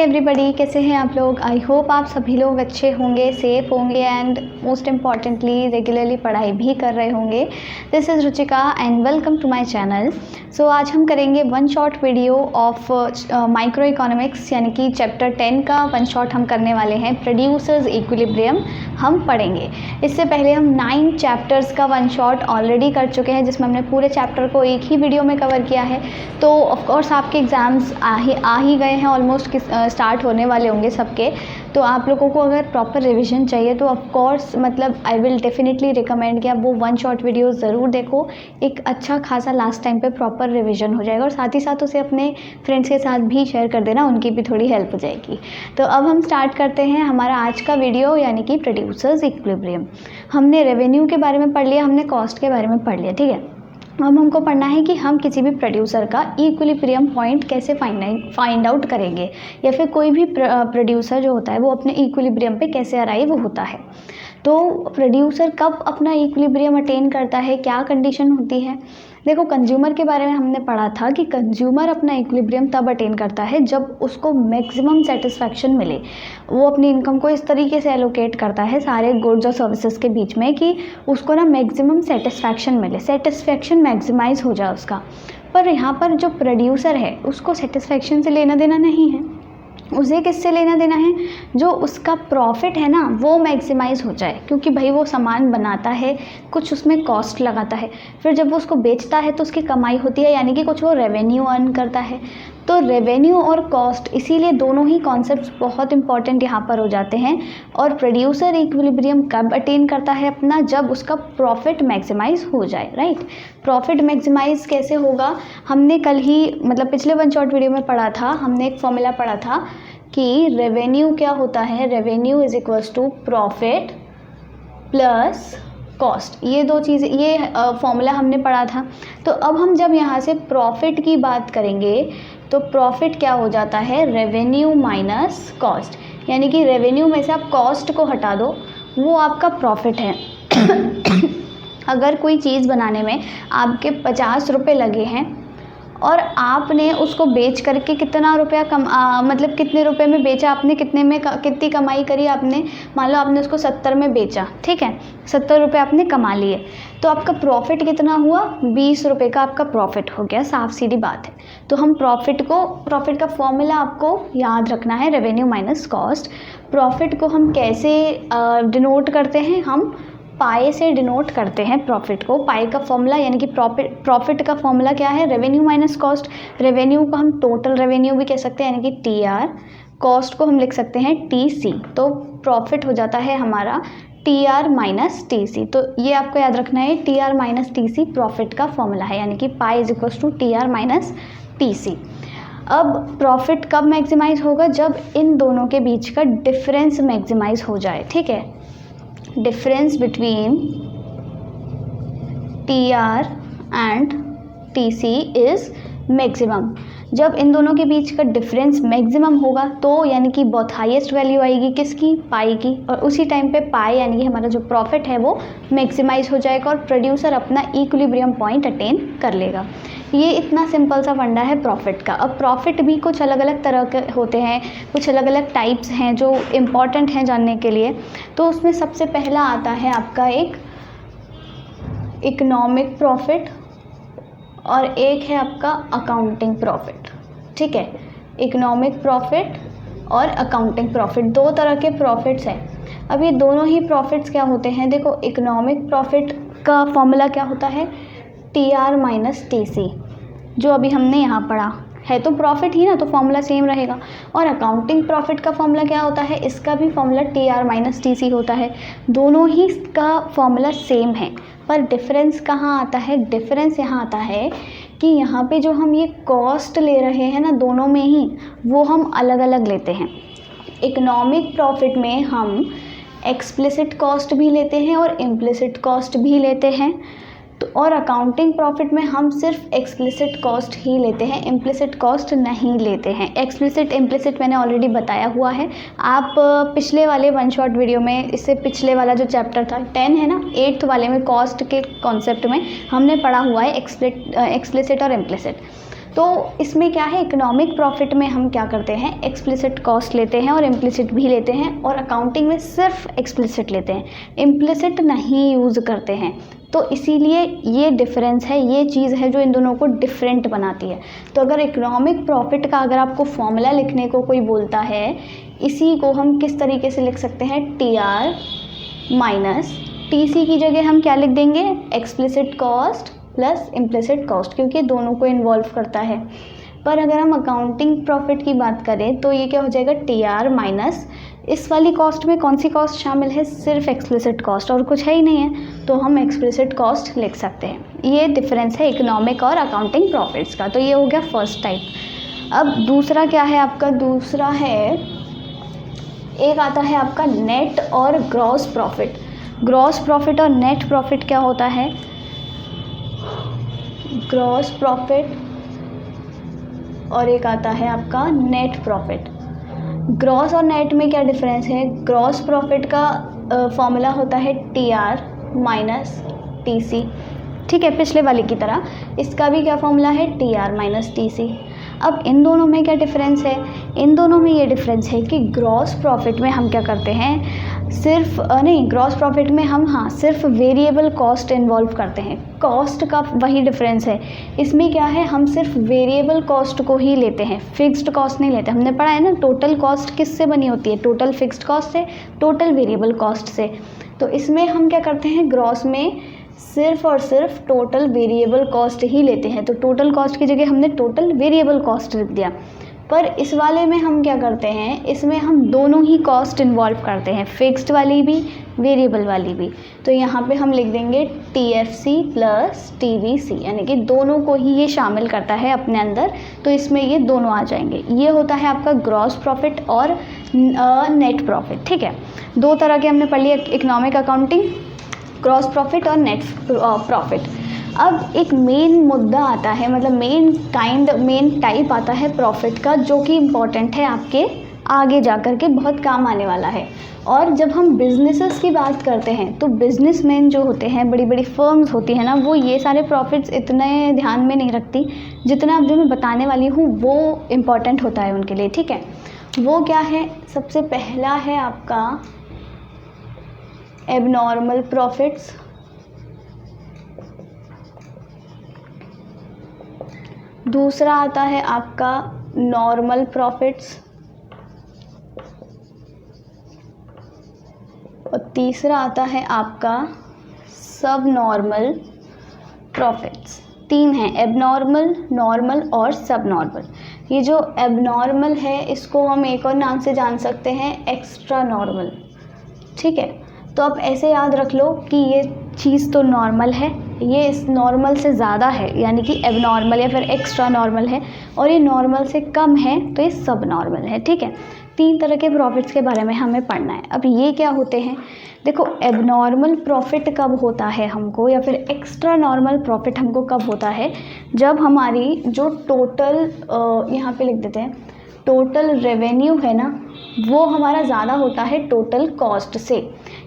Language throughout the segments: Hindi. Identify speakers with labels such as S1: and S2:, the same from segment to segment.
S1: एवरीबॉडी, कैसे हैं आप लोग। आई होप आप सभी लोग अच्छे होंगे, सेफ होंगे एंड मोस्ट इम्पॉर्टेंटली रेगुलरली पढ़ाई भी कर रहे होंगे। This is Ruchika and welcome to my channel. So आज हम करेंगे one shot video of micro economics यानी कि चैप्टर 10 का वन शॉट हम करने वाले हैं। प्रोड्यूसर्स इक्विलिब्रियम हम पढ़ेंगे। इससे पहले हम 9 चैप्टर्स का वन शॉट ऑलरेडी कर चुके हैं जिसमें हमने पूरे चैप्टर को एक ही वीडियो में कवर किया है। तो ऑफकोर्स आपके एग्ज़ाम्स आ ही गए हैं, ऑलमोस्ट स्टार्ट होने वाले होंगे सबके। तो आप लोगों को अगर प्रॉपर रिवीजन चाहिए तो ऑफकोर्स मतलब आई विल डेफिनेटली रिकमेंड कि आप वो वन शॉट वीडियो ज़रूर देखो। एक अच्छा खासा लास्ट टाइम पे प्रॉपर रिवीजन हो जाएगा और साथ ही साथ उसे अपने फ्रेंड्स के साथ भी शेयर कर देना, उनकी भी थोड़ी हेल्प हो जाएगी। तो अब हम स्टार्ट करते हैं हमारा आज का वीडियो यानी कि प्रोड्यूसर्स इक्विलिब्रियम। हमने रेवेन्यू के बारे में पढ़ लिया, हमने कॉस्ट के बारे में पढ़ लिया, ठीक है। अब हमको पढ़ना है कि हम किसी भी प्रोड्यूसर का इक्विलिब्रियम पॉइंट कैसे फाइंड आउट करेंगे, या फिर कोई भी प्रोड्यूसर जो होता है वो अपने इक्विलिब्रियम पे कैसे अराइव होता है। तो प्रोड्यूसर कब अपना इक्विलिब्रियम अटेन करता है, क्या कंडीशन होती है। देखो, कंज्यूमर के बारे में हमने पढ़ा था कि कंज्यूमर अपना इक्विलिब्रियम तब अटेन करता है जब उसको मैक्सिमम सेटिस्फैक्शन मिले। वो अपनी इनकम को इस तरीके से एलोकेट करता है सारे गुड्स और सर्विसेज के बीच में कि उसको ना मैक्सिमम सेटिस्फैक्शन मिले, सेटिस्फैक्शन मैक्सिमाइज हो जाए उसका। पर यहाँ पर जो प्रोड्यूसर है उसको सेटिस्फैक्शन से लेना देना नहीं है, उसे किससे लेना देना है, जो उसका प्रॉफिट है ना वो मैक्सिमाइज़ हो जाए। क्योंकि भाई वो सामान बनाता है, कुछ उसमें कॉस्ट लगाता है, फिर जब वो उसको बेचता है तो उसकी कमाई होती है, यानी कि कुछ वो रेवेन्यू अर्न करता है। तो रेवेन्यू और कॉस्ट, इसीलिए दोनों ही कॉन्सेप्ट्स बहुत इंपॉर्टेंट यहाँ पर हो जाते हैं। और प्रोड्यूसर इक्विलिब्रियम कब अटेन करता है अपना, जब उसका प्रॉफिट मैक्सिमाइज हो जाए, राइट। प्रॉफिट मैक्सिमाइज कैसे होगा, हमने कल ही मतलब पिछले वन शॉट वीडियो में पढ़ा था, हमने एक फॉर्मूला पढ़ा था कि रेवेन्यू क्या होता है, revenue is equals to profit plus cost. ये दो चीज़ें, ये फॉर्मूला हमने पढ़ा था। तो अब हम जब यहाँ से प्रॉफिट की बात करेंगे तो प्रॉफिट क्या हो जाता है, रेवेन्यू माइनस कॉस्ट। यानी कि रेवेन्यू में से आप कॉस्ट को हटा दो, वो आपका प्रॉफिट है। अगर कोई चीज़ बनाने में आपके 50 रुपये लगे हैं और आपने उसको बेच करके कितना रुपया मतलब कितने रुपए में बेचा आपने, कितने में कितनी कमाई करी आपने, मान लो आपने उसको 70 में बेचा, ठीक है, 70 रुपये आपने कमा लिए, तो आपका प्रॉफिट कितना हुआ, 20 रुपये का आपका प्रॉफिट हो गया। साफ सीधी बात है। तो हम प्रॉफिट का फॉर्मूला आपको याद रखना है, रेवेन्यू माइनस कॉस्ट। प्रॉफिट को हम कैसे डिनोट करते हैं, हम पाई से डिनोट करते हैं प्रॉफिट को। पाई का फॉर्मूला यानी कि प्रॉफिट का फॉर्मूला क्या है, रेवेन्यू माइनस कॉस्ट। रेवेन्यू को हम टोटल रेवेन्यू भी कह सकते हैं यानी कि TR, कॉस्ट को हम लिख सकते हैं TC। तो प्रॉफिट हो जाता है हमारा TR माइनस TC। तो ये आपको याद रखना है, TR माइनस TC प्रॉफिट का फॉर्मूला है, यानी कि pi is equals to TR minus TC। अब प्रॉफिट कब मैक्सिमाइज होगा, जब इन दोनों के बीच का डिफरेंस मैक्सिमाइज हो जाए, ठीक है। Difference between TR and TC is maximum. जब इन दोनों के बीच का डिफरेंस मैक्सिमम होगा तो यानी कि बहुत हाईएस्ट वैल्यू आएगी किसकी, पाई की, और उसी टाइम पे पाई यानी कि हमारा जो प्रॉफिट है वो मैक्सिमाइज हो जाएगा और प्रोड्यूसर अपना इक्विलिब्रियम पॉइंट अटेन कर लेगा। ये इतना सिंपल सा फंडा है प्रॉफिट का। अब प्रॉफिट भी कुछ अलग अलग तरह के होते हैं, कुछ अलग अलग टाइप्स हैं जो इम्पॉर्टेंट हैं जानने के लिए। तो उसमें सबसे पहला आता है आपका एक इकोनॉमिक प्रॉफिट और एक है आपका अकाउंटिंग प्रॉफिट, ठीक है। इकोनॉमिक प्रॉफिट और अकाउंटिंग प्रॉफिट, दो तरह के प्रॉफिट्स हैं। अब ये दोनों ही प्रॉफिट्स क्या होते हैं, देखो इकोनॉमिक प्रॉफिट का फॉर्मूला क्या होता है, TR माइनस TC, जो अभी हमने यहाँ पढ़ा है, तो प्रॉफिट ही ना, तो फॉर्मूला सेम रहेगा। और अकाउंटिंग प्रॉफिट का फॉर्मूला क्या होता है, इसका भी फॉर्मूला TR माइनस TC होता है। दोनों ही का फॉर्मूला सेम है, पर डिफरेंस कहाँ आता है, डिफरेंस यहाँ आता है कि यहाँ पे जो हम ये कॉस्ट ले रहे हैं ना दोनों में ही, वो हम अलग अलग लेते हैं। इकोनॉमिक प्रॉफिट में हम एक्सप्लिसिट कॉस्ट भी लेते हैं और इम्प्लिसिट कॉस्ट भी लेते हैं। तो और अकाउंटिंग प्रॉफिट में हम सिर्फ एक्सप्लिसिट कॉस्ट ही लेते हैं, इम्प्लिसिट कॉस्ट नहीं लेते हैं। एक्सप्लिसिट इम्प्लिसिट मैंने ऑलरेडी बताया हुआ है, आप पिछले वाले वन शॉट वीडियो में, इससे पिछले वाला जो चैप्टर था 10 है ना, 8th वाले में कॉस्ट के कॉन्सेप्ट में हमने पढ़ा हुआ है एक्सप्लिसिट और इम्प्लिसिट। तो इसमें क्या है, इकोनॉमिक प्रॉफिट में हम क्या करते हैं, एक्सप्लिसिट कॉस्ट लेते हैं और इम्प्लिसिट भी लेते हैं, और अकाउंटिंग में सिर्फ एक्सप्लिसिट लेते हैं, इम्प्लिसिट नहीं यूज़ करते हैं। तो इसीलिए ये डिफरेंस है, ये चीज़ है जो इन दोनों को डिफरेंट बनाती है। तो अगर इकोनॉमिक प्रॉफिट का अगर आपको फॉर्मूला लिखने को कोई बोलता है, इसी को हम किस तरीके से लिख सकते हैं, TR माइनस TC की जगह हम क्या लिख देंगे, explicit cost plus implicit cost, क्योंकि दोनों को इन्वॉल्व करता है। पर अगर हम अकाउंटिंग प्रॉफिट की बात करें तो ये क्या हो जाएगा, TR माइनस इस वाली कॉस्ट में कौन सी कॉस्ट शामिल है, सिर्फ एक्सप्लिसिट कॉस्ट, और कुछ है ही नहीं है, तो हम एक्सप्लिसिट कॉस्ट लिख सकते हैं। ये डिफरेंस है इकोनॉमिक और अकाउंटिंग प्रॉफिट्स का। तो ये हो गया फर्स्ट टाइप। अब दूसरा क्या है आपका, दूसरा है, एक आता है आपका नेट और ग्रॉस प्रॉफिट। ग्रॉस प्रॉफिट और नेट प्रॉफिट क्या होता है, ग्रॉस प्रॉफिट और एक आता है आपका नेट प्रॉफिट। ग्रॉस और नेट में क्या डिफरेंस है, ग्रॉस प्रॉफिट का फॉर्मूला होता है TR माइनस TC, ठीक है, पिछले वाले की तरह इसका भी क्या फॉर्मूला है, TR माइनस TC। अब इन दोनों में क्या डिफरेंस है, इन दोनों में ये डिफरेंस है कि ग्रॉस प्रॉफिट में हम क्या करते हैं, सिर्फ ग्रॉस प्रॉफिट में हम सिर्फ वेरिएबल कॉस्ट इन्वॉल्व करते हैं, कॉस्ट का वही डिफरेंस है। इसमें क्या है, हम सिर्फ वेरिएबल कॉस्ट को ही लेते हैं, फिक्स्ड कॉस्ट नहीं लेते। हमने पढ़ा है ना, टोटल कॉस्ट किससे बनी होती है, टोटल फिक्स्ड कॉस्ट से, टोटल वेरिएबल कॉस्ट से। तो इसमें हम क्या करते हैं, ग्रॉस में सिर्फ और सिर्फ टोटल वेरिएबल कॉस्ट ही लेते हैं। तो टोटल कॉस्ट की जगह हमने टोटल वेरिएबल कॉस्ट लिख दिया। पर इस वाले में हम क्या करते हैं, इसमें हम दोनों ही कॉस्ट इन्वॉल्व करते हैं, फिक्स्ड वाली भी वेरिएबल वाली भी। तो यहाँ पे हम लिख देंगे TFC प्लस TVC, यानी कि दोनों को ही ये शामिल करता है अपने अंदर। तो इसमें ये दोनों आ जाएंगे। ये होता है आपका ग्रॉस प्रॉफिट और नेट प्रॉफिट, ठीक है। दो तरह के हमने पढ़ लिया, इकोनॉमिक अकाउंटिंग, ग्रॉस प्रॉफिट और नेट प्रॉफिट। अब एक मेन मुद्दा आता है, मतलब मेन टाइप आता है प्रॉफिट का, जो कि इम्पॉर्टेंट है, आपके आगे जा कर के बहुत काम आने वाला है। और जब हम बिजनेसेस की बात करते हैं तो बिजनेसमैन जो होते हैं, बड़ी बड़ी फर्म्स होती हैं ना, वो ये सारे प्रॉफिट्स इतने ध्यान में नहीं रखती जितना अब जो मैं बताने वाली हूँ वो इम्पॉर्टेंट होता है उनके लिए, ठीक है। वो क्या है, सबसे पहला है आपका एबनॉर्मल प्रॉफिट्स, दूसरा आता है आपका नॉर्मल प्रॉफिट्स, और तीसरा आता है आपका सब नॉर्मल प्रॉफिट्स। तीन हैं, एबनॉर्मल, नॉर्मल और सब नॉर्मल। ये जो एबनॉर्मल है इसको हम एक और नाम से जान सकते हैं, एक्स्ट्रा नॉर्मल, ठीक है। तो आप ऐसे याद रख लो कि ये चीज़ तो नॉर्मल है, ये इस नॉर्मल से ज़्यादा है यानी कि एबनॉर्मल या फिर एक्स्ट्रा नॉर्मल है, और ये नॉर्मल से कम है तो ये सब नॉर्मल है, ठीक है। तीन तरह के प्रॉफिट्स के बारे में हमें पढ़ना है। अब ये क्या होते हैं, देखो, एबनॉर्मल प्रॉफिट कब होता है हमको, या फिर एक्स्ट्रा नॉर्मल प्रॉफिट हमको कब होता है, जब हमारी जो टोटल, यहाँ पे लिख देते हैं, टोटल रेवेन्यू है ना, वो हमारा ज़्यादा होता है टोटल कॉस्ट से।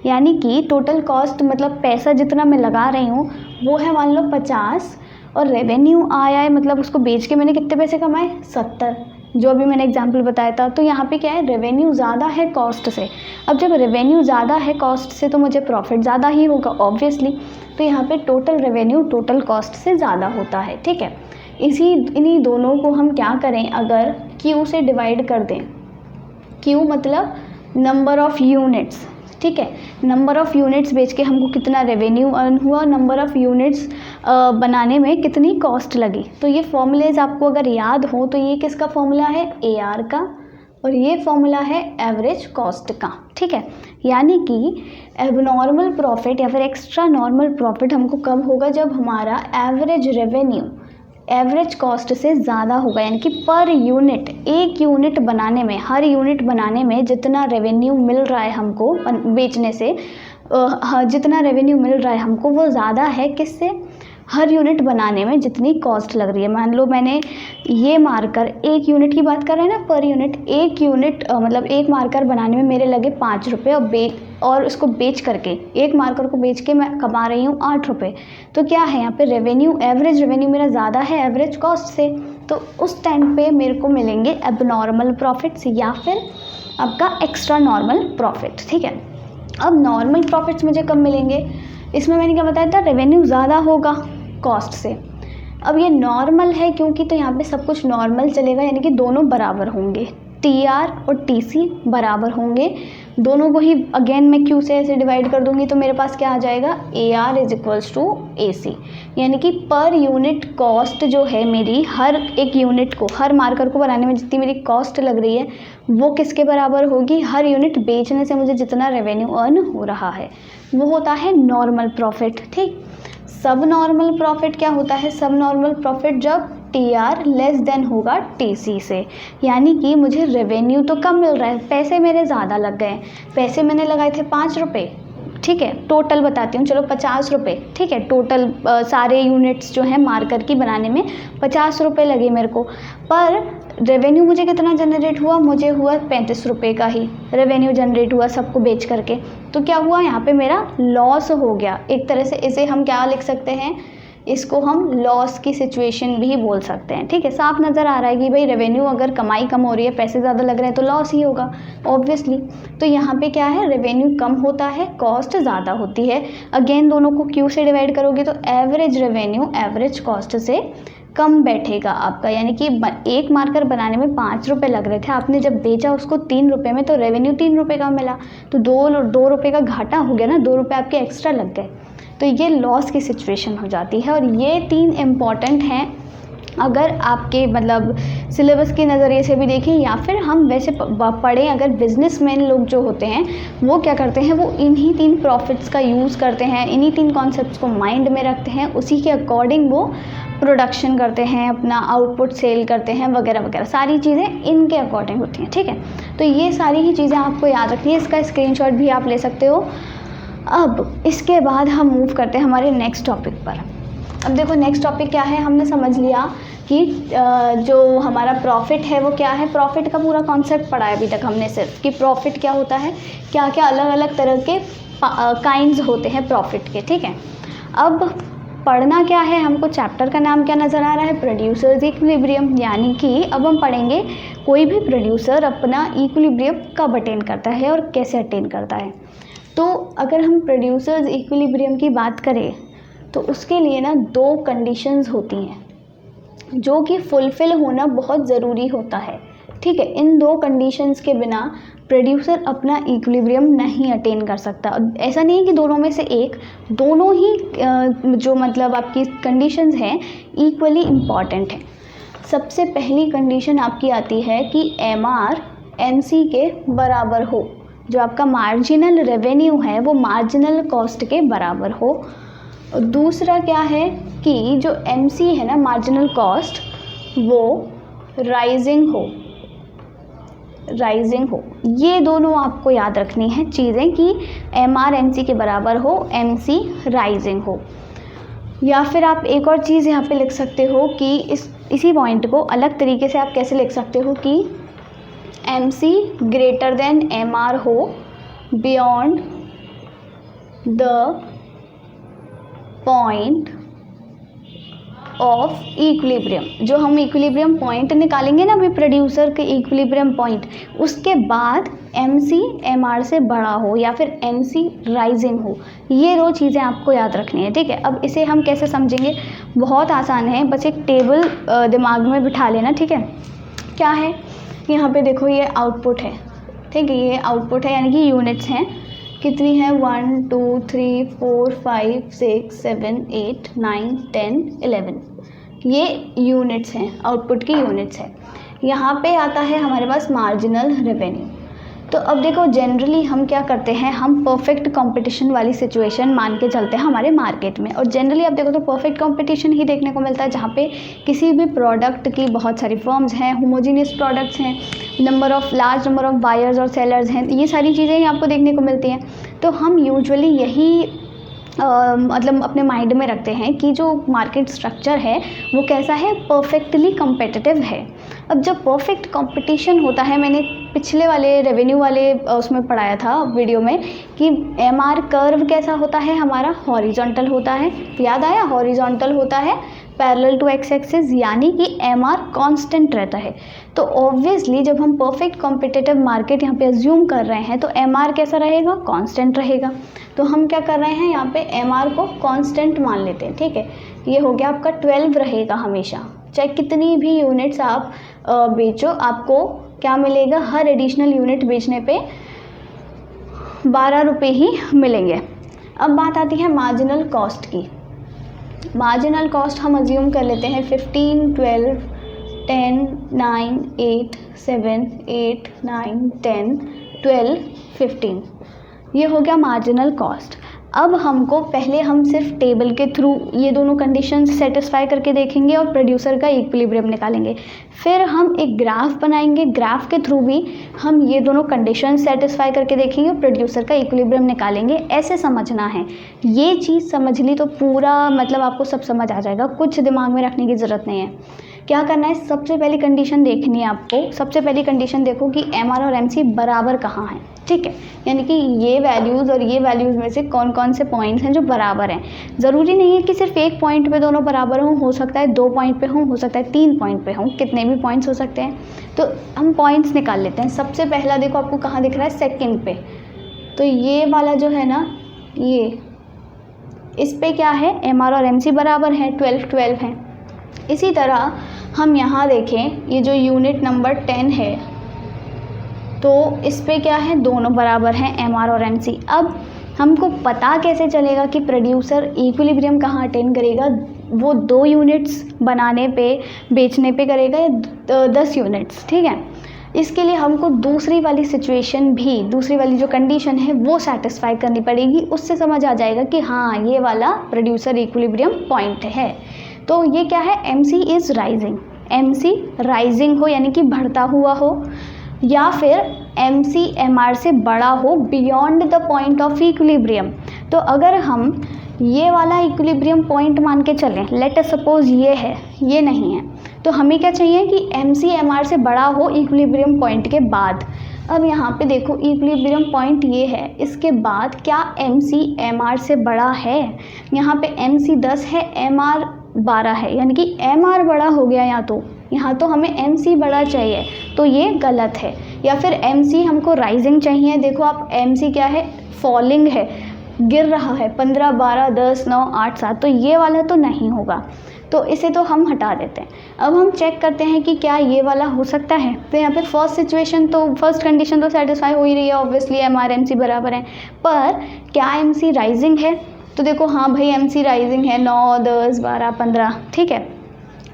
S1: यानी कि टोटल कॉस्ट मतलब पैसा जितना मैं लगा रही हूँ वो है मान लो 50, और रेवेन्यू आया है, मतलब उसको बेच के मैंने कितने पैसे कमाए, 70, जो अभी मैंने एग्जांपल बताया था। तो यहाँ पे क्या है, रेवेन्यू ज़्यादा है कॉस्ट से। अब जब रेवेन्यू ज़्यादा है कॉस्ट से तो मुझे प्रॉफिट ज़्यादा ही होगा ऑब्वियसली। तो यहाँ पे टोटल रेवेन्यू टोटल कॉस्ट से ज़्यादा होता है, ठीक है। इन्हीं दोनों को हम क्या करें, अगर Q से डिवाइड कर दें, Q मतलब नंबर ऑफ़ यूनिट्स, ठीक है। नंबर ऑफ़ यूनिट्स बेच के हमको कितना रेवेन्यू अर्न हुआ, नंबर ऑफ़ यूनिट्स बनाने में कितनी कॉस्ट लगी। तो ये फॉर्मूलेज आपको अगर याद हो तो ये किसका फॉर्मूला है, AR का, और ये फॉर्मूला है एवरेज कॉस्ट का, ठीक है। यानी कि एबनॉर्मल प्रॉफिट या फिर एक्स्ट्रा नॉर्मल प्रॉफिट हमको कब होगा, जब हमारा एवरेज रेवेन्यू एवरेज कॉस्ट से ज़्यादा होगा। यानी कि पर यूनिट, एक यूनिट बनाने में, हर यूनिट बनाने में जितना रेवेन्यू मिल रहा है हमको बेचने से, जितना रेवेन्यू मिल रहा है हमको वो ज़्यादा है किससे, हर यूनिट बनाने में जितनी कॉस्ट लग रही है। मान लो मैंने ये मार्कर, एक यूनिट की बात कर रहे हैं ना, पर यूनिट, एक यूनिट मतलब एक मार्कर बनाने में मेरे लगे 5 रुपये, और उसको बेच करके, एक मार्कर को बेच के मैं कमा रही हूँ 8 रुपये। तो क्या है यहाँ पे, रेवेन्यू, एवरेज रेवेन्यू मेरा ज़्यादा है एवरेज कॉस्ट से। तो उस टाइम पे मेरे को मिलेंगे एबनॉर्मल प्रॉफिट्स या फिर आपका एक्स्ट्रा नॉर्मल प्रॉफिट, ठीक है। अब नॉर्मल प्रॉफिट्स मुझे कब मिलेंगे, इसमें मैंने क्या बताया था, रेवेन्यू ज़्यादा होगा कॉस्ट से। अब ये नॉर्मल है क्योंकि, तो यहाँ पे सब कुछ नॉर्मल चलेगा, यानी कि दोनों बराबर होंगे, TR और TC बराबर होंगे, दोनों को ही अगेन मैं Q से ऐसे डिवाइड कर दूंगी तो मेरे पास क्या आ जाएगा, AR is equals to AC, यानी कि पर यूनिट कॉस्ट जो है मेरी, हर एक यूनिट को, हर मार्कर को बनाने में जितनी मेरी कॉस्ट लग रही है वो किसके बराबर होगी, हर यूनिट बेचने से मुझे जितना रेवेन्यू अर्न हो रहा है वो होता है नॉर्मल प्रॉफिट, ठीक। सब नॉर्मल प्रॉफिट क्या होता है, सब नॉर्मल प्रॉफिट जब TR लेस देन होगा TC से, यानी कि मुझे रेवेन्यू तो कम मिल रहा है, पैसे मेरे ज़्यादा लग गए, पैसे मैंने लगाए थे 5 रुपये, ठीक है, टोटल बताती हूँ, चलो 50 रुपये, ठीक है, टोटल सारे यूनिट्स जो हैं मार्कर की बनाने में 50 रुपये लगे मेरे को, पर रेवेन्यू मुझे कितना जनरेट हुआ, मुझे हुआ 35 रुपये का ही रेवेन्यू जनरेट हुआ सबको बेच करके। तो क्या हुआ, यहाँ पे मेरा लॉस हो गया एक तरह से, इसे हम क्या लिख सकते हैं, इसको हम लॉस की सिचुएशन भी बोल सकते हैं, ठीक है। साफ नज़र आ रहा है कि भाई रेवेन्यू अगर कमाई कम हो रही है, पैसे ज़्यादा लग रहे हैं तो लॉस ही होगा ऑब्वियसली। तो यहाँ पे क्या है, रेवेन्यू कम होता है, कॉस्ट ज़्यादा होती है, अगेन दोनों को Q से डिवाइड करोगे तो एवरेज रेवेन्यू एवरेज कॉस्ट से कम बैठेगा आपका, यानी कि एक मार्कर बनाने में 5 रुपये लग रहे थे, आपने जब बेचा उसको 3 रुपये में तो रेवेन्यू 3 रुपये का मिला, तो 2 रुपये का घाटा हो गया ना, 2 रुपये आपके एक्स्ट्रा लग गए, तो ये लॉस की सिचुएशन हो जाती है। और ये 3 इम्पॉर्टेंट हैं, अगर आपके मतलब सिलेबस के नज़रिए से भी देखें या फिर हम वैसे पढ़ें, अगर बिजनेसमैन लोग जो होते हैं वो क्या करते हैं, वो इन्हीं 3 प्रॉफिट्स का यूज़ करते हैं, इन्हीं 3 कॉन्सेप्ट्स को माइंड में रखते हैं, उसी के अकॉर्डिंग वो प्रोडक्शन करते हैं, अपना आउटपुट सेल करते हैं वगैरह वगैरह, सारी चीज़ें इनके अकॉर्डिंग होती हैं, ठीक है। तो ये सारी ही चीज़ें आपको याद रखनी है, इसका स्क्रीनशॉट भी आप ले सकते हो। अब इसके बाद हम मूव करते हैं हमारे नेक्स्ट टॉपिक पर। अब देखो नेक्स्ट टॉपिक क्या है, हमने समझ लिया कि जो हमारा प्रॉफिट है वो क्या है, प्रॉफिट का पूरा कॉन्सेप्ट पढ़ा है अभी तक हमने सिर्फ, कि प्रॉफिट क्या होता है, क्या क्या अलग अलग तरह के काइंड्स होते हैं प्रॉफिट के, ठीक है। अब पढ़ना क्या है, हमको चैप्टर का नाम क्या नज़र आ रहा है, प्रोड्यूसर्स इक्विलिब्रियम, यानी कि अब हम पढ़ेंगे कोई भी प्रोड्यूसर अपना इक्विलिब्रियम कब अटेन करता है और कैसे अटेन करता है। तो अगर हम प्रोड्यूसर्स इक्विलिब्रियम की बात करें तो उसके लिए ना 2 कंडीशंस होती हैं जो कि फुलफ़िल होना बहुत ज़रूरी होता है, ठीक है। इन 2 कंडीशंस के बिना प्रोड्यूसर अपना इक्विलिब्रियम नहीं अटेन कर सकता। ऐसा नहीं है कि दोनों में से एक, दोनों ही जो मतलब आपकी कंडीशंस हैं इक्वली इम्पॉर्टेंट हैं। सबसे पहली कंडीशन आपकी आती है कि MR MC के बराबर हो, जो आपका मार्जिनल रेवेन्यू है वो मार्जिनल कॉस्ट के बराबर हो। दूसरा क्या है कि जो MC है ना, मार्जिनल कॉस्ट, वो राइजिंग हो। ये दोनों आपको याद रखनी है चीज़ें कि MR MC के बराबर हो, MC राइजिंग हो। या फिर आप एक और चीज़ यहाँ पे लिख सकते हो कि इसी पॉइंट को अलग तरीके से आप कैसे लिख सकते हो कि MC ग्रेटर देन MR हो beyond the point of equilibrium. जो हम इक्विलिब्रियम पॉइंट निकालेंगे ना अभी प्रोड्यूसर के इक्विलिब्रियम पॉइंट, उसके बाद MC MR से बड़ा हो या फिर MC राइजिंग हो। ये 2 चीज़ें आपको याद रखनी है, ठीक है। अब इसे हम कैसे समझेंगे, बहुत आसान है, बस एक टेबल दिमाग में बिठा लेना, ठीक है। क्या है, यहाँ पे देखो ये आउटपुट है, ठीक है, ये आउटपुट है, यानी कि यूनिट्स हैं, कितनी है 1 2 3 4 5 6 7 8 9 10 11, ये यूनिट्स हैं, आउटपुट की यूनिट्स हैं। यहाँ पे आता है हमारे पास मार्जिनल रेवेन्यू। तो अब देखो जनरली हम क्या करते हैं, हम परफेक्ट कंपटीशन वाली सिचुएशन मान के चलते हैं हमारे मार्केट में, और जनरली आप देखो तो परफेक्ट कंपटीशन ही देखने को मिलता है जहाँ पे किसी भी प्रोडक्ट की बहुत सारी फर्म्स हैं, होमोजीनियस प्रोडक्ट्स हैं, लार्ज नंबर ऑफ बायर्स और सेलर्स हैं, ये सारी चीज़ें ही आपको देखने को मिलती हैं। तो हम यूजुअली यही मतलब अपने माइंड में रखते हैं कि जो मार्केट स्ट्रक्चर है वो कैसा है, परफेक्टली कम्पिटिटिव है। अब जब परफेक्ट कंपटीशन होता है, मैंने पिछले वाले रेवेन्यू वाले उसमें पढ़ाया था वीडियो में कि MR कर्व कैसा होता है हमारा, हॉरिजॉन्टल होता है, याद आया, हॉरिजॉन्टल होता है, पैरेलल टू एक्स एक्सिस, यानी कि MR कांस्टेंट रहता है। तो ऑब्वियसली जब हम परफेक्ट कॉम्पिटिटिव मार्केट यहाँ पे अज्यूम कर रहे हैं तो MR कैसा रहेगा, कांस्टेंट रहेगा। तो हम क्या कर रहे हैं यहाँ पे MR को कांस्टेंट मान लेते हैं, ठीक है। ये हो गया आपका 12 रहेगा हमेशा, चाहे कितनी भी यूनिट्स आप बेचो, आपको क्या मिलेगा, हर एडिशनल यूनिट बेचने पे 12 रुपये ही मिलेंगे। अब बात आती है मार्जिनल कॉस्ट की। मार्जिनल कॉस्ट हम अज्यूम कर लेते हैं 15, 12, 10, 9, 8, 7, 8, 9, 10, 12, 15, ये हो गया मार्जिनल कॉस्ट। अब हमको पहले हम सिर्फ टेबल के थ्रू ये दोनों कंडीशंस सेटिस्फाई करके देखेंगे और प्रोड्यूसर का इक्विलिब्रियम निकालेंगे। फिर हम एक ग्राफ बनाएंगे, ग्राफ के थ्रू भी हम ये दोनों कंडीशंस सेटिस्फाई करके देखेंगे और प्रोड्यूसर का इक्विलिब्रियम निकालेंगे। ऐसे समझना है, ये चीज़ समझ ली तो पूरा मतलब आपको सब समझ आ जाएगा, कुछ दिमाग में रखने की ज़रूरत नहीं है। क्या करना है, सबसे पहली कंडीशन देखनी है आपको। सबसे पहली कंडीशन देखो कि MR और MC बराबर कहाँ हैं, ठीक है। यानी कि ये वैल्यूज़ और ये वैल्यूज़ में से कौन कौन से पॉइंट्स हैं जो बराबर हैं। ज़रूरी नहीं है कि सिर्फ एक पॉइंट पे दोनों बराबर हों, हो सकता है 2 पॉइंट पे हों, हो सकता है 3 पॉइंट पे हों, कितने भी पॉइंट्स हो सकते हैं। तो हम पॉइंट्स निकाल लेते हैं। सबसे पहला देखो आपको कहाँ दिख रहा है, सेकेंड पे। तो ये वाला जो है ना, ये इस पर क्या है, MR और MC बराबर हैं, 12, 12 हैं। इसी तरह हम यहाँ देखें, ये जो यूनिट नंबर 10 है तो इस पे क्या है, दोनों बराबर हैं, MR और MC। अब हमको पता कैसे चलेगा कि प्रोड्यूसर इक्विलिब्रियम कहाँ अटेन करेगा, वो 2 यूनिट्स बनाने पे बेचने पे करेगा या 10 यूनिट्स, ठीक है। इसके लिए हमको दूसरी वाली सिचुएशन भी, दूसरी वाली जो कंडीशन है वो सेटिस्फाई करनी पड़ेगी। उससे समझ आ जाएगा कि हाँ ये वाला प्रोड्यूसर इक्विलिब्रियम पॉइंट है। तो ये क्या है, MC is rising, MC rising हो यानी कि बढ़ता हुआ हो, या फिर MC MR से बड़ा हो beyond the point of equilibrium. तो अगर हम ये वाला इक्विलिब्रियम पॉइंट मान के चलें, लेट अस सपोज ये है, ये नहीं है, तो हमें क्या चाहिए कि MC MR से बड़ा हो इक्विलिब्रियम पॉइंट के बाद। अब यहाँ पे देखो इक्विलिब्रियम पॉइंट ये है, इसके बाद क्या MC MR से बड़ा है, यहाँ पे MC 10 है, MR 12 है, यानी कि MR बड़ा हो गया। यहाँ तो हमें MC बड़ा चाहिए, तो ये गलत है। या फिर MC हमको राइजिंग चाहिए, देखो आप MC क्या है, फॉलिंग है, गिर रहा है, 15, 12, 10, 9, 8, 7, तो ये वाला तो नहीं होगा, तो इसे तो हम हटा देते हैं। अब हम चेक करते हैं कि क्या ये वाला हो सकता है। तो यहाँ पे फर्स्ट कंडीशन तो सेटिस्फाई हो ही रही है, ऑब्वियसली MR MC बराबर है, पर क्या MC राइजिंग है। तो देखो हाँ भाई MC राइजिंग है, 9, 10, 12, 15, ठीक है।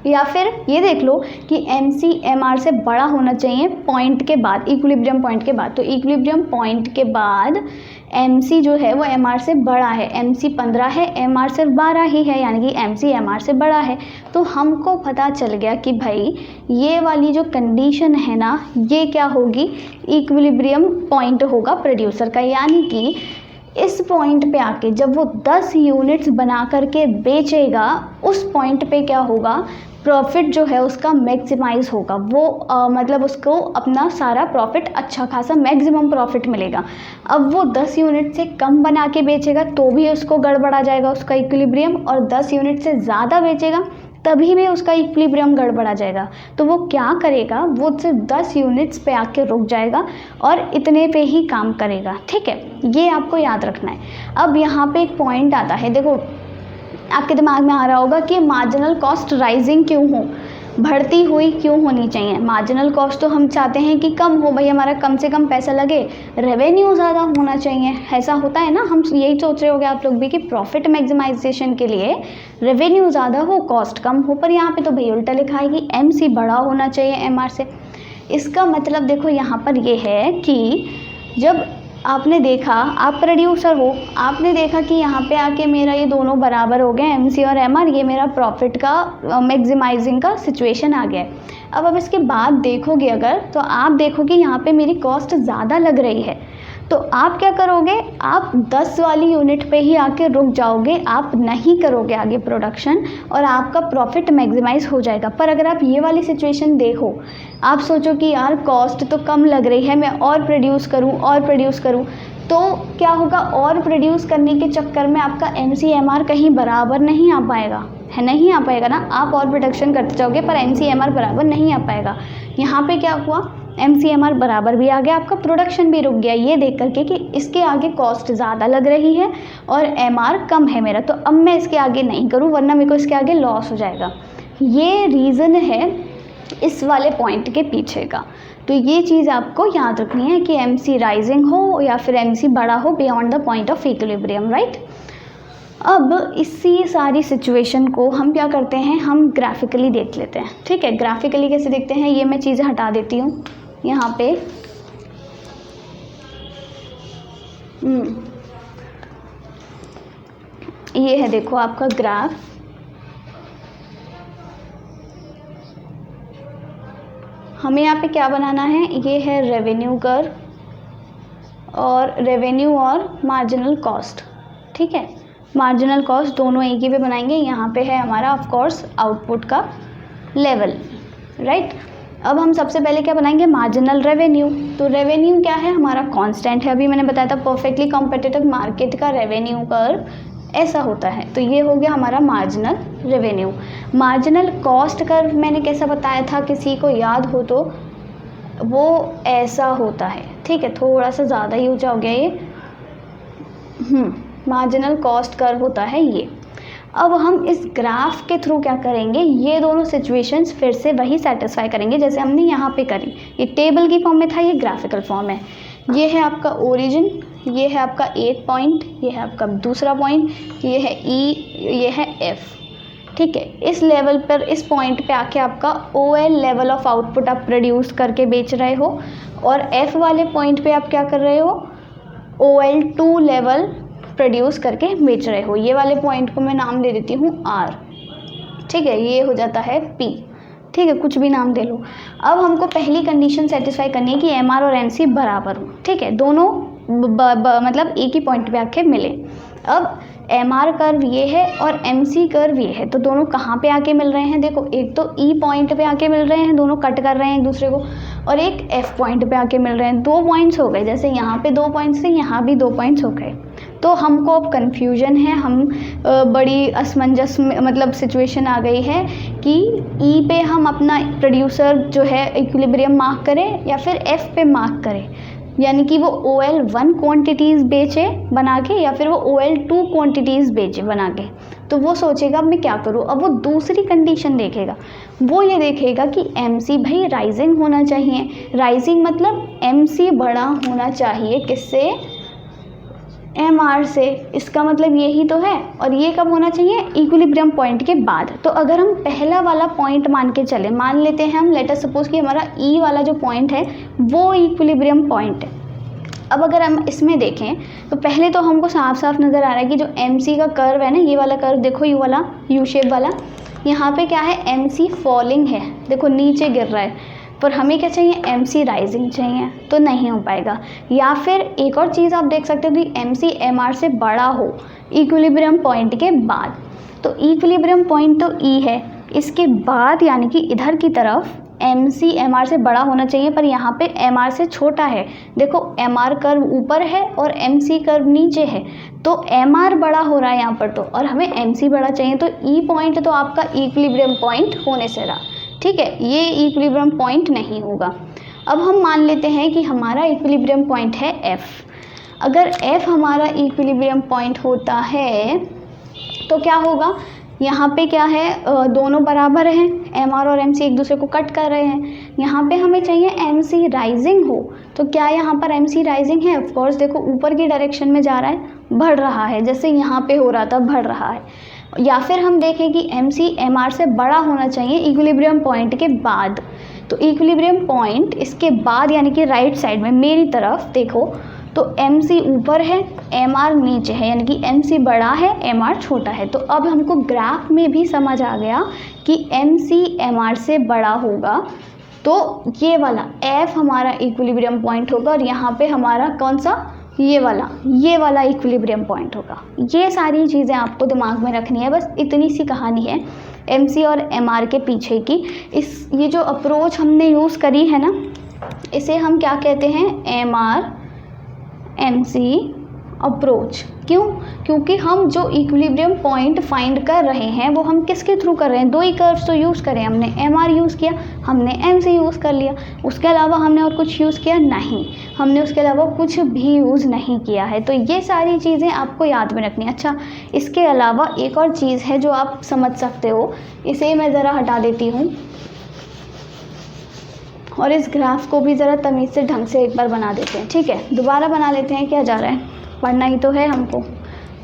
S1: या फिर ये देख लो कि MC MR से बड़ा होना चाहिए पॉइंट के बाद, इक्विलिब्रियम पॉइंट के बाद। तो इक्विलिब्रियम पॉइंट के बाद MC जो है वो MR से बड़ा है, MC 15 है, MR सिर्फ 12 ही है, यानी कि MC MR से बड़ा है। तो हमको पता चल गया कि भाई ये वाली जो कंडीशन है ना, ये क्या होगी, इक्विलिब्रियम पॉइंट होगा प्रोड्यूसर का। यानी कि इस पॉइंट पे आके जब वो 10 यूनिट्स बना करके बेचेगा, उस पॉइंट पे क्या होगा, प्रॉफिट जो है उसका मैक्सिमाइज होगा। वो मतलब उसको अपना सारा प्रॉफिट, अच्छा खासा मैक्सिमम प्रॉफिट मिलेगा। अब वो 10 यूनिट से कम बना के बेचेगा तो भी उसको गड़बड़ा जाएगा उसका इक्विलिब्रियम, और 10 यूनिट से ज़्यादा बेचेगा तभी भी उसका इक्विलिब्रियम गड़बड़ा जाएगा। तो वो क्या करेगा, वो सिर्फ 10 यूनिट्स पे आके रुक जाएगा और इतने पे ही काम करेगा, ठीक है। ये आपको याद रखना है। अब यहाँ पे एक पॉइंट आता है, देखो आपके दिमाग में आ रहा होगा कि मार्जिनल कॉस्ट राइजिंग क्यों हो, बढ़ती हुई क्यों होनी चाहिए। मार्जिनल कॉस्ट तो हम चाहते हैं कि कम हो, भाई हमारा कम से कम पैसा लगे, रेवेन्यू ज़्यादा होना चाहिए। ऐसा होता है ना, हम यही सोच रहे होंगे आप लोग भी कि प्रॉफिट मैक्सिमाइजेशन के लिए रेवेन्यू ज़्यादा हो, कॉस्ट कम हो। पर यहाँ पे तो भाई उल्टा लिखा है कि MC बड़ा होना चाहिए MR से। इसका मतलब देखो यहाँ पर ये है कि जब आपने देखा, आप प्रोड्यूसर हो, आपने देखा कि यहाँ पे आके मेरा ये दोनों बराबर हो गए, MC और MR, ये मेरा प्रॉफिट का मैक्सिमाइजिंग का सिचुएशन आ गया है। अब इसके बाद देखोगे अगर, तो आप देखोगे यहाँ पे मेरी कॉस्ट ज़्यादा लग रही है, तो आप क्या करोगे, आप 10 वाली यूनिट पे ही आके रुक जाओगे, आप नहीं करोगे आगे प्रोडक्शन और आपका प्रॉफिट मैक्सिमाइज हो जाएगा। पर अगर आप ये वाली सिचुएशन देखो, आप सोचो कि यार कॉस्ट तो कम लग रही है, मैं और प्रोड्यूस करूँ, तो क्या होगा, और प्रोड्यूस करने के चक्कर में आपका MCMR कहीं बराबर नहीं आ पाएगा, है नहीं आ पाएगा ना। आप और प्रोडक्शन करते जाओगे पर MCMR बराबर नहीं आ पाएगा। यहाँ पे क्या हुआ, MCMR बराबर भी आ गया, आपका प्रोडक्शन भी रुक गया ये देख करके कि इसके आगे कॉस्ट ज़्यादा लग रही है और MR कम है मेरा, तो अब मैं इसके आगे नहीं करूँ वरना मेरे को इसके आगे लॉस हो जाएगा। ये रीज़न है इस वाले पॉइंट के पीछे का। तो ये चीज़ आपको याद रखनी है कि MC राइजिंग हो या फिर MC बड़ा हो beyond the point of equilibrium, right. अब इसी सारी सिचुएशन को हम क्या करते हैं, हम ग्राफिकली देख लेते हैं। ठीक है, ग्राफिकली कैसे देखते हैं, ये मैं चीज़ें हटा देती हूँ यहाँ पे। ये है देखो आपका ग्राफ, हमें यहाँ पे क्या बनाना है, ये है रेवेन्यू कर्व और रेवेन्यू और मार्जिनल कॉस्ट। ठीक है, मार्जिनल कॉस्ट दोनों एक ही पे बनाएंगे। यहाँ पे है हमारा ऑफ कोर्स आउटपुट का लेवल, राइट। अब हम सबसे पहले क्या बनाएंगे, मार्जिनल रेवेन्यू। तो रेवेन्यू क्या है, हमारा कांस्टेंट है, अभी मैंने बताया था परफेक्टली कॉम्पिटिटिव मार्केट का रेवेन्यू कर्व ऐसा होता है। तो ये हो गया हमारा marginal revenue. Marginal cost curve मैंने कैसा बताया था, किसी को याद हो तो, वो ऐसा होता है। ठीक है, थोड़ा सा ज़्यादा ही ऊंचा हो गया ये। मार्जिनल कॉस्ट कर्व होता है ये। अब हम इस ग्राफ के थ्रू क्या करेंगे, ये दोनों सिचुएशंस फिर से वही सेटिस्फाई करेंगे जैसे हमने यहाँ पे करी। ये टेबल की फॉर्म में था, ये ग्राफिकल फॉर्म है। ये है आपका ओरिजिन, ये है आपका 8 पॉइंट, ये है आपका दूसरा पॉइंट, ये है E, ये है F। ठीक है, इस लेवल पर, इस पॉइंट पे आके आपका OL लेवल ऑफ आउटपुट आप प्रोड्यूस करके बेच रहे हो और F वाले पॉइंट पे आप क्या कर रहे हो, OL2 लेवल प्रोड्यूस करके बेच रहे हो। ये वाले पॉइंट को मैं नाम दे देती हूँ R। ठीक है, ये हो जाता है P। ठीक है, कुछ भी नाम दे लो। अब हमको पहली कंडीशन सेटिस्फाई करनी है कि MR और MC बराबर हो। ठीक है, दोनों मतलब एक ही पॉइंट पे आके मिले। अब MR कर्व ये है और MC कर्व ये है, तो दोनों कहाँ पे आके मिल रहे हैं, देखो एक तो E पॉइंट पे आके मिल रहे हैं, दोनों कट कर रहे हैं एक दूसरे को, और एक F पॉइंट पे आके मिल रहे हैं। 2 पॉइंट्स हो गए, जैसे यहाँ पे 2 पॉइंट्स थे, यहाँ भी 2 पॉइंट्स हो गए। तो हमको अब कन्फ्यूजन है, हम बड़ी असमंजस मतलब सिचुएशन आ गई है कि E पे हम अपना प्रोड्यूसर जो है इक्विलिब्रियम मार्क करें या फिर F पे मार्क करें, यानी कि वो OL1 क्वांटिटीज़ बेचे बना के या फिर वो OL2 क्वांटिटीज़ बेचे बना के। तो वो सोचेगा अब मैं क्या करूँ। अब वो दूसरी कंडीशन देखेगा, वो ये देखेगा कि MC भाई राइजिंग होना चाहिए। राइजिंग मतलब MC बड़ा होना चाहिए किससे, MR से। इसका मतलब यही तो है। और ये कब होना चाहिए, इक्विलिब्रियम पॉइंट के बाद। तो अगर हम पहला वाला पॉइंट मान के चले, मान लेते हैं हम, लेट अस सपोज कि हमारा E वाला जो पॉइंट है वो इक्विलिब्रियम पॉइंट है। अब अगर हम इसमें देखें तो पहले तो हमको साफ साफ नज़र आ रहा है कि जो MC का कर्व है ना, ये वाला कर्व देखो, ये वाला U शेप वाला, यहाँ पे क्या है, MC फॉलिंग है, देखो नीचे गिर रहा है। पर हमें क्या चाहिए, MC राइजिंग चाहिए, तो नहीं हो पाएगा। या फिर एक और चीज़ आप देख सकते हो कि MC MR से बड़ा हो इक्विलिब्रियम पॉइंट के बाद। तो इक्विलिब्रियम पॉइंट तो E है, इसके बाद यानी कि इधर की तरफ MC MR से बड़ा होना चाहिए, पर यहाँ पे MR से छोटा है। देखो MR कर्व ऊपर है और MC कर्व नीचे है, तो MR बड़ा हो रहा है यहाँ पर तो, और हमें MC बड़ा चाहिए। तो E पॉइंट तो आपका इक्विलिब्रियम पॉइंट होने से रहा। ठीक है, ये इक्विलिब्रियम पॉइंट नहीं होगा। अब हम मान लेते हैं कि हमारा इक्विलिब्रियम पॉइंट है F। अगर F हमारा इक्विलिब्रियम पॉइंट होता है तो क्या होगा, यहाँ पे क्या है, दोनों बराबर हैं, MR और MC एक दूसरे को कट कर रहे हैं। यहाँ पे हमें चाहिए MC राइजिंग हो, तो क्या यहाँ पर MC राइजिंग है, ऑफ कोर्स देखो ऊपर की डायरेक्शन में जा रहा है, बढ़ रहा है, जैसे यहाँ पे हो रहा था बढ़ रहा है। या फिर हम देखें कि MC MR से बड़ा होना चाहिए इक्विलिब्रियम पॉइंट के बाद। तो इक्विलिब्रियम पॉइंट इसके बाद यानी कि राइट साइड में मेरी तरफ देखो तो MC ऊपर है, MR नीचे है, यानी कि MC बड़ा है, MR छोटा है। तो अब हमको ग्राफ में भी समझ आ गया कि MC MR से बड़ा होगा, तो ये वाला F हमारा इक्विलिब्रियम पॉइंट होगा और यहाँ पे हमारा कौन सा, ये वाला इक्विलिब्रियम पॉइंट होगा। ये सारी चीज़ें आपको दिमाग में रखनी है, बस इतनी सी कहानी है MC और MR के पीछे की। ये जो अप्रोच हमने यूज़ करी है ना, इसे हम क्या कहते हैं, MC अप्रोच। क्यों? क्योंकि हम जो इक्विलिब्रियम पॉइंट फाइंड कर रहे हैं वो हम किसके थ्रू कर रहे हैं? दो ही कर्व्स तो यूज़ करें, हमने MR यूज़ किया, हमने MC यूज़ कर लिया। उसके अलावा हमने और कुछ यूज़ किया? नहीं, हमने उसके अलावा कुछ भी यूज़ नहीं किया है। तो ये सारी चीज़ें आपको याद में रखनी है। अच्छा, इसके अलावा एक और चीज़ है जो आप समझ सकते हो, इसे मैं ज़रा हटा देती हूँ और इस ग्राफ को भी ज़रा तमीज़ से ढंग से एक बार बना देते हैं। ठीक है, दोबारा बना लेते हैं, क्या जा रहा है, पढ़ना ही तो है हमको।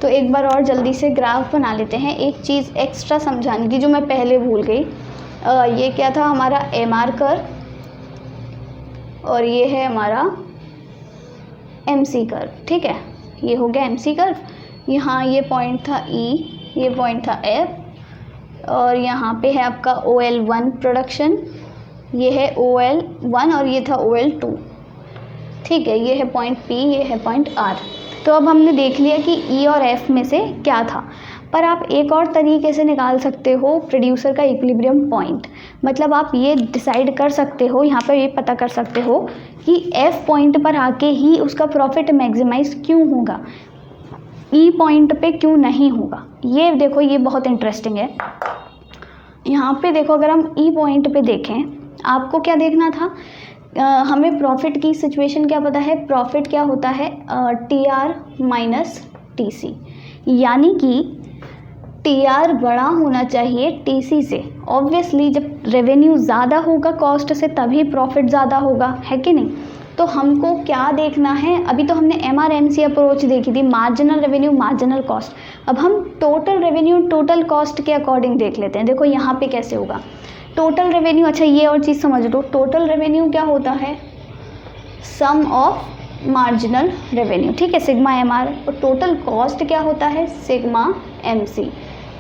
S1: तो एक बार और जल्दी से ग्राफ बना लेते हैं। एक चीज़ एक्स्ट्रा समझाने की जो मैं पहले भूल गई, ये क्या था हमारा MR कर्व और ये है हमारा MC कर्व। ठीक है, ये हो गया MC कर्व। यहाँ ये पॉइंट था E, ये पॉइंट था F और यहाँ पे है आपका OL1 प्रोडक्शन, ये है OL1 और ये था OL2। ठीक है, ये है पॉइंट P, ये है पॉइंट R। तो अब हमने देख लिया कि E और F में से क्या था, पर आप एक और तरीके से निकाल सकते हो प्रोड्यूसर का इक्विलिब्रियम पॉइंट। मतलब आप ये डिसाइड कर सकते हो, यहाँ पर ये पता कर सकते हो कि F पॉइंट पर आके ही उसका प्रॉफिट मैक्सिमाइज क्यों होगा, E पॉइंट पे क्यों नहीं होगा। ये देखो, ये बहुत इंटरेस्टिंग है। यहाँ पे देखो, अगर हम E पॉइंट पे देखें, आपको क्या देखना था, हमें प्रॉफिट की सिचुएशन क्या पता है, प्रॉफिट क्या होता है, TR माइनस TC, यानी कि TR बड़ा होना चाहिए TC से। ऑब्वियसली जब रेवेन्यू ज़्यादा होगा कॉस्ट से तभी प्रॉफिट ज़्यादा होगा, है कि नहीं। तो हमको क्या देखना है, अभी तो हमने MRMC अप्रोच देखी थी, मार्जिनल रेवेन्यू मार्जिनल कॉस्ट। अब हम टोटल रेवेन्यू टोटल कॉस्ट के अकॉर्डिंग देख लेते हैं। देखो यहाँ पे कैसे होगा टोटल रेवेन्यू। अच्छा, ये और चीज़ समझ लो, टोटल रेवेन्यू क्या होता है, सम ऑफ मार्जिनल रेवेन्यू। ठीक है, सिग्मा MR। और टोटल कॉस्ट क्या होता है, सिग्मा MC,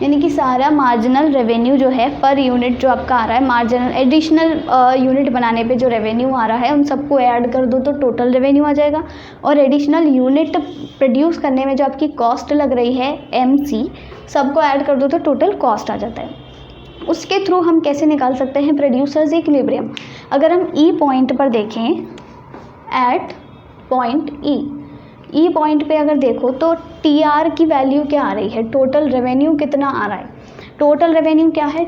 S1: यानी कि सारा मार्जिनल रेवेन्यू जो है पर यूनिट जो आपका आ रहा है, मार्जिनल एडिशनल यूनिट बनाने पे जो रेवेन्यू आ रहा है उन सबको ऐड कर दो तो टोटल रेवेन्यू आ जाएगा। और एडिशनल यूनिट प्रोड्यूस करने में जो आपकी कॉस्ट लग रही है MC, सबको ऐड कर दो तो टोटल कॉस्ट आ जाता है। उसके थ्रू हम कैसे निकाल सकते हैं प्रोड्यूसर्स इक्विलिब्रियम। अगर हम E पॉइंट पर देखें, एट पॉइंट E पॉइंट पे अगर देखो तो TR की वैल्यू क्या आ रही है, टोटल रेवेन्यू कितना आ रहा है। टोटल रेवेन्यू क्या है,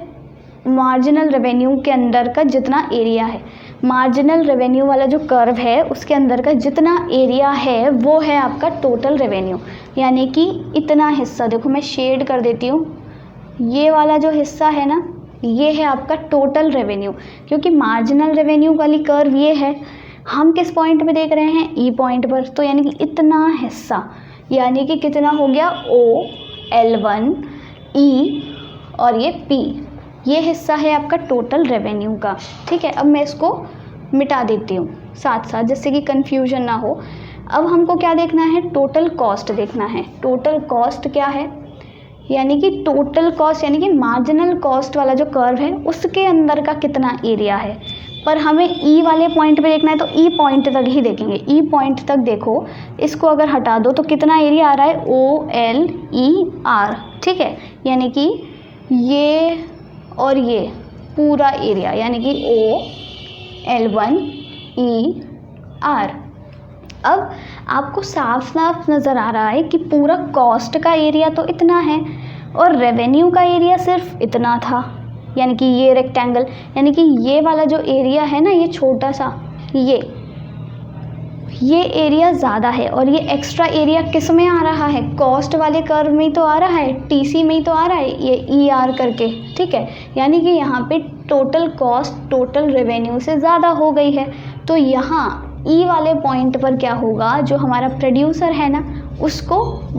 S1: मार्जिनल रेवेन्यू के अंदर का जितना एरिया है, मार्जिनल रेवेन्यू वाला जो कर्व है उसके अंदर का जितना एरिया है वो है आपका टोटल रेवेन्यू। यानी कि इतना हिस्सा, देखो मैं शेड कर देती हूँ, ये वाला जो हिस्सा है ना, ये है आपका टोटल रेवेन्यू। क्योंकि मार्जिनल रेवेन्यू वाली कर्व ये है, हम किस पॉइंट पे देख रहे हैं, E पॉइंट पर। तो यानी कि इतना हिस्सा, यानी कि कितना हो गया, OL1 E और ये P, ये हिस्सा है आपका टोटल रेवेन्यू का। ठीक है, अब मैं इसको मिटा देती हूँ साथ साथ, जिससे कि कन्फ्यूजन ना हो। अब हमको क्या देखना है, टोटल कॉस्ट देखना है। टोटल कॉस्ट क्या है, यानी कि टोटल कॉस्ट, यानी कि मार्जिनल कॉस्ट वाला जो कर्व है उसके अंदर का कितना एरिया है। पर हमें E वाले पॉइंट पे देखना है तो E पॉइंट तक ही देखेंगे। E पॉइंट तक देखो, इसको अगर हटा दो तो कितना एरिया आ रहा है, OLER। ठीक है, यानी कि ये और ये पूरा एरिया, यानी कि OL1ER। अब आपको साफ साफ नज़र आ रहा है कि पूरा कॉस्ट का एरिया तो इतना है और रेवेन्यू का एरिया सिर्फ इतना था, यानी कि ये रेक्टेंगल, यानी कि ये वाला जो एरिया है ना, ये छोटा सा, ये एरिया ज़्यादा है। और ये एक्स्ट्रा एरिया किस में आ रहा है, कॉस्ट वाले कर्व में ही तो आ रहा है, TC में ही तो आ रहा है, ये ER करके। ठीक है, यानी कि यहाँ पे टोटल कॉस्ट टोटल रेवेन्यू से ज़्यादा हो गई है। तो यहाँ E वाले पॉइंट पर क्या होगा, जो हमारा प्रोड्यूसर है ना, उसको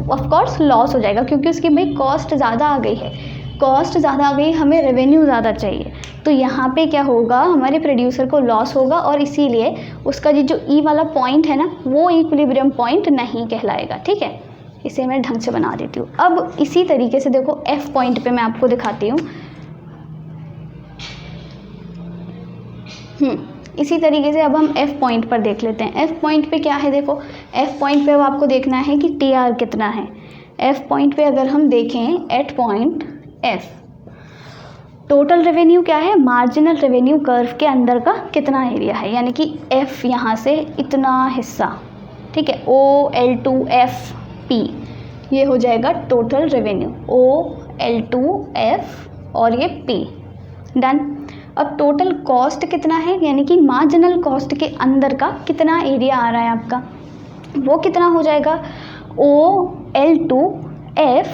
S1: ऑफकोर्स लॉस हो जाएगा, क्योंकि उसकी भाई कॉस्ट ज़्यादा आ गई है, कॉस्ट ज़्यादा आ गई, हमें रेवेन्यू ज़्यादा चाहिए। तो यहाँ पे क्या होगा, हमारे प्रोड्यूसर को लॉस होगा और इसीलिए उसका जो E वाला पॉइंट है ना, वो इक्विलिब्रियम पॉइंट नहीं कहलाएगा। ठीक है, इसे मैं ढंग से बना देती हूँ। अब इसी तरीके से देखो F पॉइंट पे मैं आपको दिखाती हूँ। इसी तरीके से अब हम F पॉइंट पर देख लेते हैं। F पॉइंट पे क्या है, देखो F पॉइंट पे अब आपको देखना है कि TR कितना है। F पॉइंट पे अगर हम देखें at point F, total revenue क्या है, मार्जिनल रेवेन्यू कर्व के अंदर का कितना एरिया है, यानी कि F यहाँ से इतना हिस्सा। ठीक है, OL2FP ये हो जाएगा टोटल रेवेन्यू, OL2F और ये P, डन। अब टोटल कॉस्ट कितना है, यानी कि मार्जिनल कॉस्ट के अंदर का कितना एरिया आ रहा है आपका, वो कितना हो जाएगा, OL2F।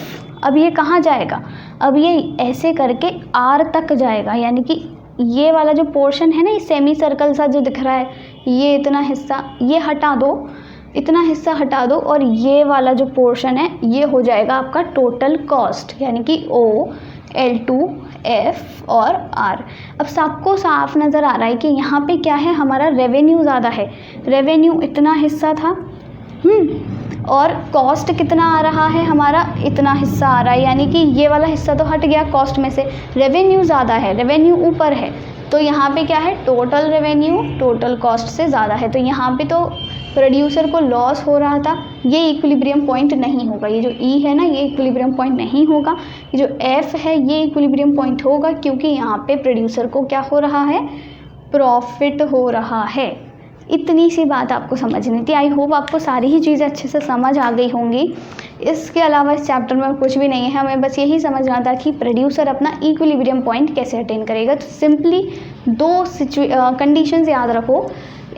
S1: अब ये कहाँ जाएगा, अब ये ऐसे करके R तक जाएगा, यानी कि ये वाला जो पोर्शन है ना, ये सेमी सर्कल सा जो दिख रहा है, ये इतना हिस्सा ये हटा दो, इतना हिस्सा हटा दो, और ये वाला जो पोर्शन है ये हो जाएगा आपका टोटल कॉस्ट, यानी कि OL2F और R। अब सबको साफ नज़र आ रहा है कि यहाँ पे क्या है, हमारा रेवेन्यू ज़्यादा है, रेवेन्यू इतना हिस्सा था, और कॉस्ट कितना आ रहा है, हमारा इतना हिस्सा आ रहा है, यानी कि ये वाला हिस्सा तो हट गया कॉस्ट में से, रेवेन्यू ज़्यादा है, रेवेन्यू ऊपर है, तो यहाँ पे क्या है, टोटल रेवेन्यू टोटल कॉस्ट से ज़्यादा है, तो यहाँ पे तो प्रोड्यूसर को लॉस हो रहा था, ये इक्विलिब्रियम पॉइंट नहीं होगा, ये जो E है ना ये इक्विलिब्रियम पॉइंट नहीं होगा, ये जो F है ये इक्विलिब्रियम पॉइंट होगा, क्योंकि यहाँ पे प्रोड्यूसर को क्या हो रहा है, प्रॉफिट हो रहा है। इतनी सी बात आपको समझनी थी। आई होप आपको सारी ही चीज़ें अच्छे से समझ आ गई होंगी। इसके अलावा इस चैप्टर में कुछ भी नहीं है, हमें बस यही समझना था कि प्रोड्यूसर अपना इक्विलिब्रियम पॉइंट कैसे अटेन करेगा। तो सिंपली दो कंडीशंस याद रखो,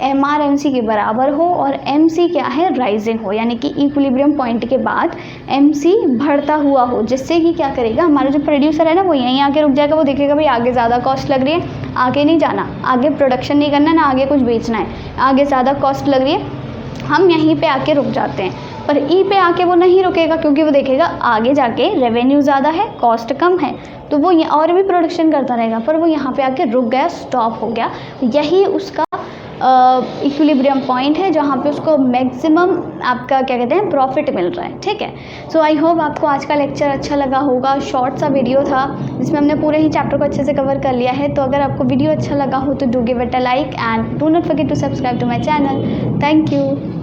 S1: MR MC के बराबर हो और MC क्या है, राइजिंग हो, यानी कि इक्विलिब्रियम पॉइंट के बाद MC बढ़ता हुआ हो, जिससे कि क्या करेगा, हमारा जो प्रोड्यूसर है ना वो यहीं आके रुक जाएगा, वो देखेगा भाई आगे ज़्यादा कॉस्ट लग रही है, आगे नहीं जाना, आगे प्रोडक्शन नहीं करना, ना आगे कुछ बेचना है, आगे ज़्यादा कॉस्ट लग रही है, हम यहीं पे आके रुक जाते हैं। पर E पे आके वो नहीं रुकेगा, क्योंकि वो देखेगा आगे जाके रेवेन्यू ज़्यादा है, कॉस्ट कम है, तो वो और भी प्रोडक्शन करता रहेगा, पर वो यहाँ पे आके रुक गया, स्टॉप हो गया। यही उसका इक्विलिब्रियम पॉइंट है, जहाँ पे उसको मैक्सिमम आपका क्या कहते हैं, प्रॉफिट मिल रहा है। ठीक है, सो आई होप आपको आज का लेक्चर अच्छा लगा होगा। शॉर्ट सा वीडियो था जिसमें हमने पूरे ही चैप्टर को अच्छे से कवर कर लिया है। तो अगर आपको वीडियो अच्छा लगा हो तो do give it a like and do not forget to subscribe to my channel. Thank you.